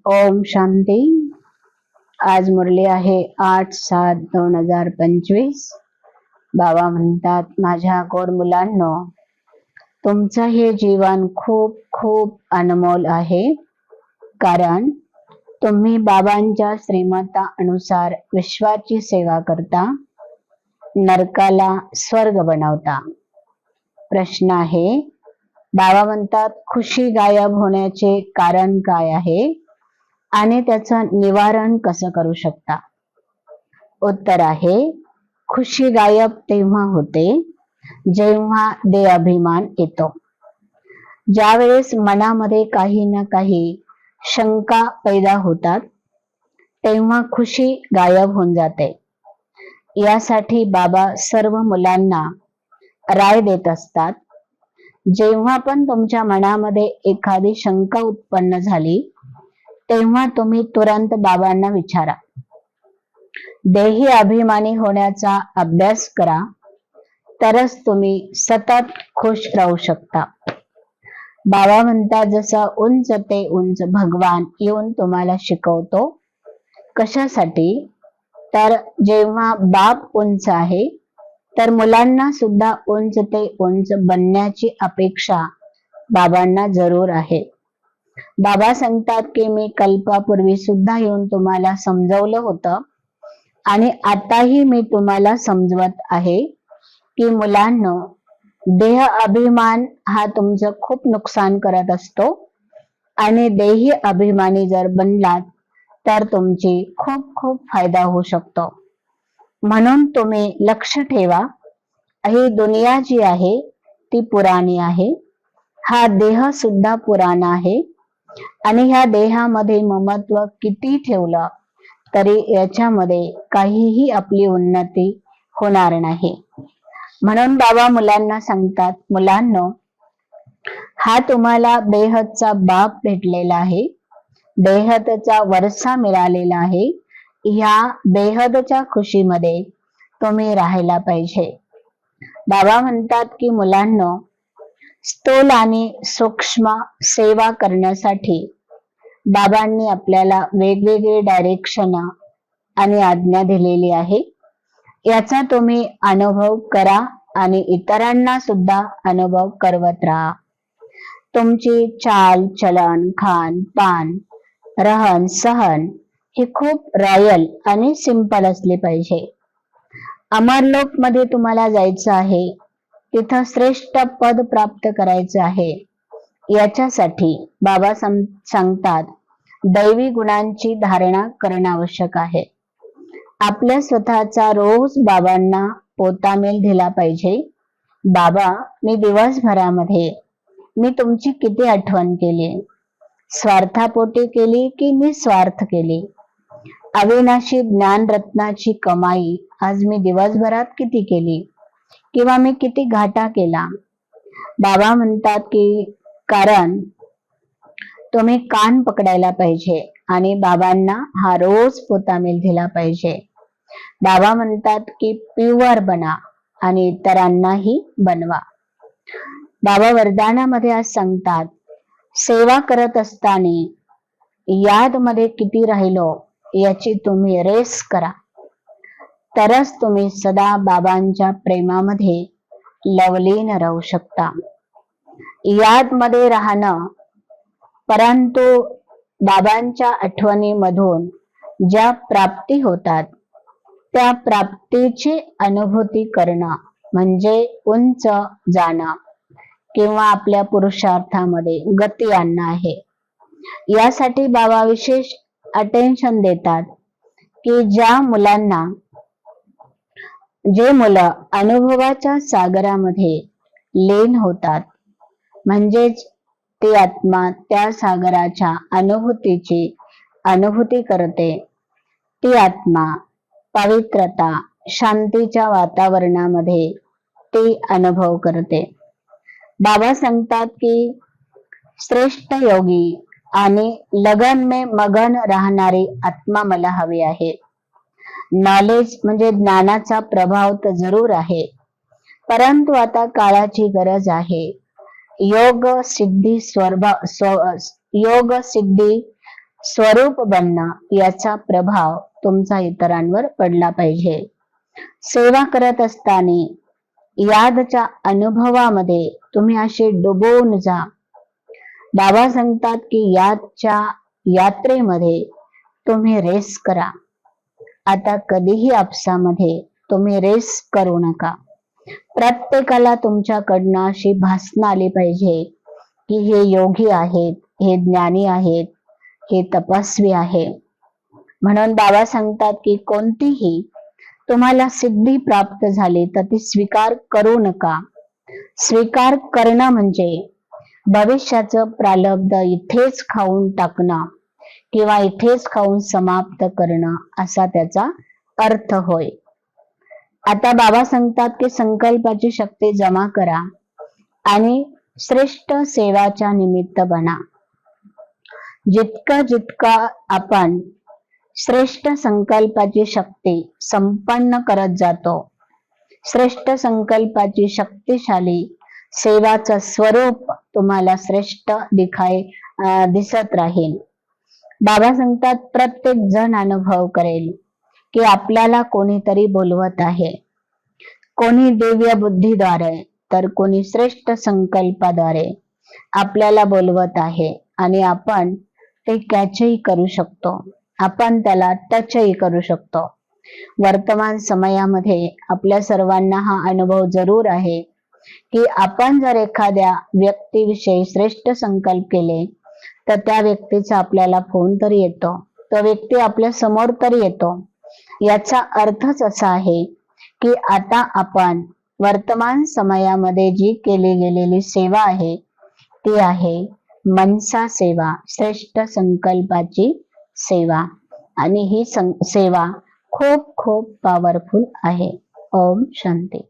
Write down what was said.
ओम शांती। आज मुरली आहे 8/7/2025। बाबा म्हणतात, माझ्या गोड मुलांनो, तुमचं हे जीवन खूप खूप अनमोल आहे, कारण तुम्ही बाबांच्या श्रीमता अनुसार विश्वाची सेवा करता, नरकाला स्वर्ग बनवता। प्रश्न आहे, बाबा म्हणतात, खुशी गायब होण्याचे कारण काय आहे आणि त्याचं निवारण कसं करू शकता? उत्तर आहे, खुशी गायब तेव्हा होते जेव्हा देहाभिमान येतो। ज्यावेळेस मनामध्ये काही ना काही शंका पैदा होतात, तेव्हा खुशी गायब होऊन जाते। यासाठी बाबा सर्व मुलांना राय देत असतात, जेव्हा पण तुमच्या मनामध्ये एखादी शंका उत्पन्न झाली, तेव्हा तुम्ही तुरंत बाबांना विचारा। देही अभिमानी होण्याचा अभ्यास करा, तरच तुम्ही सतत खुश राहू शकता। बाबा म्हणतात, जसं उंच ते उंच भगवान येऊन तुम्हाला शिकवतो। कशासाठी? तर जेव्हा बाप उंच आहे, तर मुलांना सुद्धा उंच ते उंच बनण्याची अपेक्षा बाबांना जरूर आहे। बाबा सांगतात की मी कल्पापूर्वी सुद्धा येऊन तुम्हाला समजवलं होतं आणि आताही मी तुम्हाला समजवत आहे की मुलांनो, देह अभिमान हा तुमचं खूप नुकसान करत असतो आणि देही अभिमानी जर बनलात तर तुमची खूप खूप फायदा होऊ शकतो। म्हणून तुम्ही लक्ष ठेवा, ही दुनिया जी आहे ती पुराणी आहे, हा देह सुद्धा पुराणा आहे आणि ह्या देहामध्ये ममत्व किती ठेवलं तरी याच्यामध्ये काहीही आपली उन्नती होणार नाही। म्हणून बाबा मुलांना सांगतात, मुलांनो, हा तुम्हाला बेहदचा बाप भेटलेला आहे, बेहदचा वरसा मिळालेला आहे। ह्या बेहदच्या खुशीमध्ये तुम्ही राहायला पाहिजे। बाबा म्हणतात की मुलांनो, स्थूल आणि सूक्ष्म सेवा करण्यासाठी बाबांनी आपल्याला वेगवेगळे डायरेक्शन आणि आज्ञा दिलेली आहे। याचा तुम्ही अनुभव करा आणि इतरांना सुद्धा अनुभव करवत राहा। तुमची चाल चलन, खान पान, रहन सहन ही खूप रॉयल आणि सिंपल असली पाहिजे। अमरलोक मध्ये तुम्हाला जायचं आहे, तिथं श्रेष्ठ पद प्राप्त करायचं आहे। याच्यासाठी बाबा सांगतात, दैवी गुणांची धारणा करणं आवश्यक आहे। आपल्या स्वतःचा रोज बाबांना पोतामेल दिला पाहिजे। बाबा, मी दिवसभरामध्ये मी तुमची किती आठवण केली, स्वार्थापोटी केली की निस्वार्थ केली? अविनाशी ज्ञान रत्नाची कमाई आज मी दिवसभरात किती केली, किंवा मी किती घाटा केला? बाबा म्हणतात की कारण तुम्ही कान पकडायला पाहिजे आणि बाबांना हा रोज पोतामेल दिला पाहिजे। बाबा म्हणतात की प्युअर बना आणि इतरांनाही बनवा। बाबा वरदानामध्ये आज सांगतात, सेवा करत असताना याद मध्ये किती राहिलो याची तुम्ही रेस करा, तरच तुम्ही सदा बाबांच्या प्रेमामध्ये लवलीन राहू शकता। याद मध्ये राहणं, परंतु बाबांच्या आठवणीमधून ज्या प्राप्ती होतात त्या प्राप्तीची अनुभूती करणं म्हणजे उंच जाणं किंवा आपल्या पुरुषार्थामध्ये गती आणणं आहे। यासाठी बाबा विशेष अटेन्शन देतात की जे मुलं अनुभवाच्या सागरामध्ये लीन होतात, म्हणजेच ती आत्मा त्या सागराच्या अनुभूतीची अनुभूती करते, ती आत्मा पवित्रता शांतीच्या वातावरणामध्ये ती अनुभव करते। बाबा सांगतात की श्रेष्ठ योगी आणि लगन में मगन राहणारी आत्मा मला हवी आहे। नॉलेज म्हणजे ज्ञानाचा प्रभाव तर जरूर आहे, परंतु आता काळाची गरज आहे योग सिद्धी स्वरूप बनणं याचा प्रभाव तुमचा इतरांवर पडला पाहिजे. सेवा करत असताना यादच्या अनुभवामध्ये तुम्ही असे डुबून जा. बाबा सांगतात की यादच्या यात्रेमध्ये तुम्ही रेस करा. आता कधीही आपसामध्ये तुम्ही रेस करू नका. प्रत्येकाला तुमच्याकडनं अशी भासना आली पाहिजे की हे योगी आहेत, हे ज्ञानी आहेत, हे तपस्वी आहे. म्हणून बाबा सांगतात की कोणतीही तुम्हाला सिद्धी प्राप्त झाली तर ती स्वीकार करू नका. स्वीकार करणं म्हणजे भविष्याचं प्रारब्ध इथेच खाऊन टाकणं किंवा इथेच खाऊन समाप्त करणं असा त्याचा अर्थ होय. आता बाबा सांगतात की संकल्पाची शक्ती जमा करा आणि श्रेष्ठ सेवाच्या निमित्त बना. जितका आपण श्रेष्ठ संकल्पाची शक्ती संपन्न करत जातो, श्रेष्ठ संकल्पाची शक्तिशाली सेवाचं स्वरूप तुम्हाला श्रेष्ठ दिसत राहील. बाबा सांगतात प्रत्येक जण अनुभव करेल की आपल्याला कोणीतरी बोलवत आहे. कोणी दिव्य बुद्धीद्वारे तर कोणी श्रेष्ठ संकल्पाद्वारे आपल्याला बोलवत आहे आणि आपण ते कॅचही करू शकतो. आपण त्याला टचही करू शकतो. वर्तमान समयामध्ये आपल्या सर्वांना हा अनुभव जरूर आहे की आपण जर एखाद्या व्यक्तीविषयी श्रेष्ठ संकल्प केले तर त्या व्यक्तीचा आपल्याला फोन तरी येतो, तो व्यक्ती आपल्या समोर तरी येतो. याचा अर्थच असा आहे की आता आपण वर्तमान समयामध्ये जी केली गेलेली सेवा आहे ती आहे मनसा सेवा, श्रेष्ठ संकल्पाची सेवा. आणि ही सेवा खूप खूप पॉवरफुल आहे. ओम शांती.